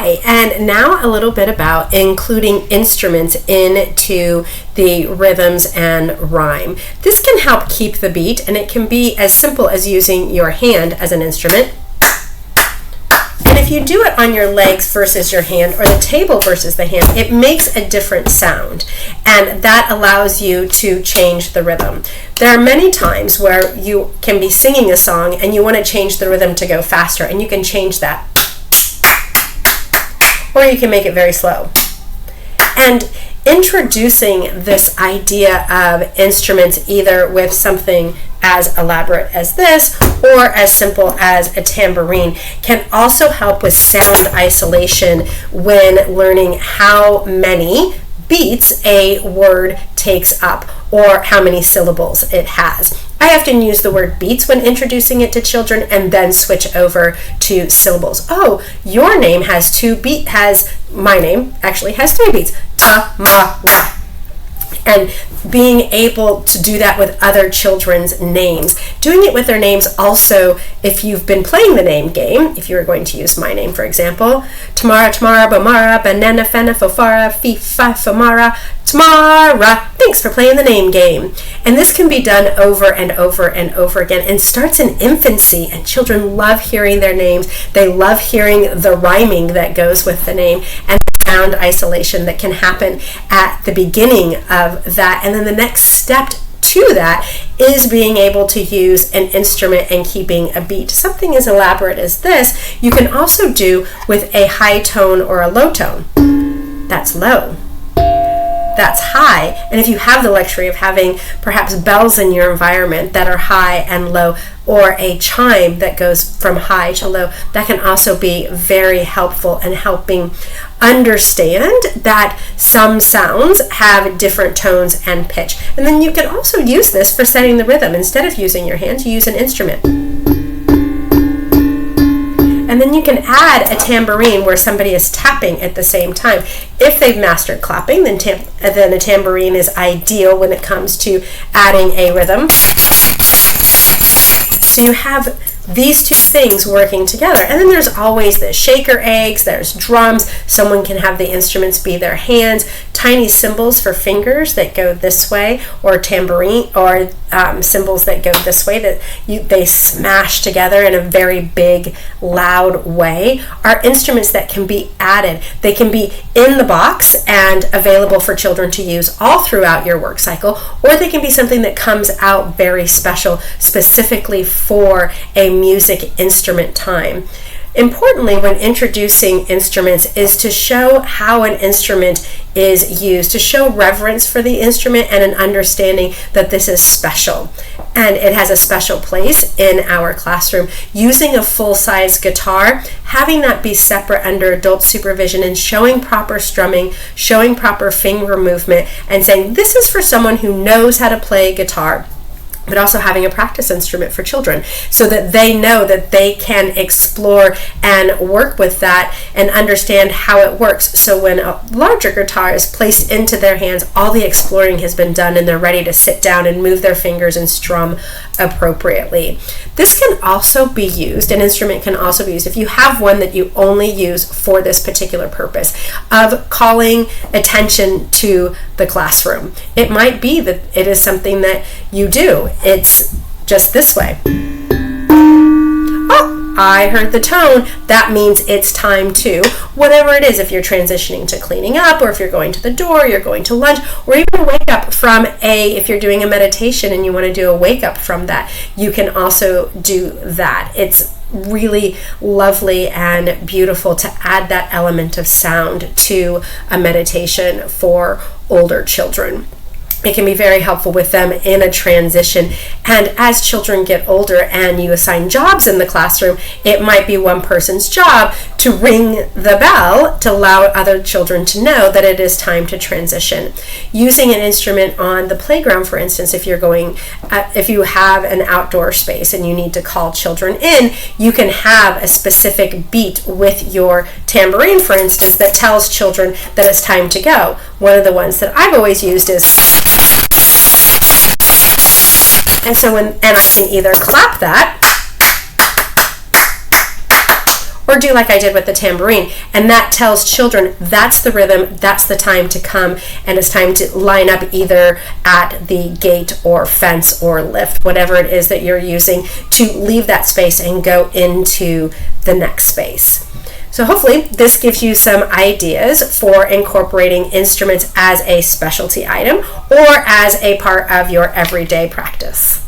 Hi, and now a little bit about including instruments into the rhythms and rhyme. This can help keep the beat, and it can be as simple as using your hand as an instrument. And if you do it on your legs versus your hand, or the table versus the hand, it makes a different sound, and that allows you to change the rhythm. There are many times where you can be singing a song and you want to change the rhythm to go faster, and you can change that. Or you can make it very slow. And introducing this idea of instruments either with something as elaborate as this or as simple as a tambourine can also help with sound isolation when learning how many beats a word takes up or how many syllables it has. I often use the word beats when introducing it to children and then switch over to syllables. Oh, your name has my name actually has 3 beats. Tamarah. And being able to do that with other children's names. Doing it with their names also, if you've been playing the name game, if you were going to use my name, for example, Tamarah, Tamarah, Bomara, Banana, Fena, Fofara, Fifa, Famara, Tamarah. Thanks for playing the name game. And this can be done over and over and over again, and starts in infancy, and children love hearing their names. They love hearing the rhyming that goes with the name, and sound isolation that can happen at the beginning of that. And then the next step to that is being able to use an instrument and keeping a beat. Something as elaborate as this you can also do with a high tone or a low tone. That's low. That's high. And if you have the luxury of having perhaps bells in your environment that are high and low, or a chime that goes from high to low, that can also be very helpful in helping understand that some sounds have different tones and pitch. And then you can also use this for setting the rhythm. Instead of using your hands, you use an instrument. And then you can add a tambourine where somebody is tapping at the same time. If they've mastered clapping, then a tambourine is ideal when it comes to adding a rhythm. So you have these two things working together. And then there's always the shaker eggs, there's drums. Someone can have the instruments be their hands, tiny cymbals for fingers that go this way, or tambourine, or cymbals that go this way that they smash together in a very big, loud way, are instruments that can be added. They can be in the box and available for children to use all throughout your work cycle, or they can be something that comes out very special, specifically for a music instrument time. Importantly, when introducing instruments is to show how an instrument is used, to show reverence for the instrument and an understanding that this is special and it has a special place in our classroom. Using a full-size guitar, having that be separate under adult supervision and showing proper strumming, showing proper finger movement, and saying this is for someone who knows how to play guitar, but also having a practice instrument for children so that they know that they can explore and work with that and understand how it works. So when a larger guitar is placed into their hands, all the exploring has been done and they're ready to sit down and move their fingers and strum appropriately. This can also be used, an instrument can also be used if you have one that you only use for this particular purpose of calling attention to the classroom. It might be that it is something that you do. It's just this way. Oh, I heard the tone. That means it's time to, whatever it is, if you're transitioning to cleaning up, or if you're going to the door, you're going to lunch, or even a wake up from if you're doing a meditation and you want to do a wake up from that, you can also do that. It's really lovely and beautiful to add that element of sound to a meditation for older children. It can be very helpful with them in a transition. And as children get older and you assign jobs in the classroom, it might be one person's job to ring the bell to allow other children to know that it is time to transition. Using an instrument on the playground, for instance, if you have an outdoor space and you need to call children in, you can have a specific beat with your tambourine, for instance, that tells children that it's time to go. One of the ones that I've always used is, and I can either clap that, or do like I did with the tambourine. And that tells children that's the rhythm, that's the time to come, and it's time to line up either at the gate or fence or lift, whatever it is that you're using, to leave that space and go into the next space. So hopefully this gives you some ideas for incorporating instruments as a specialty item or as a part of your everyday practice.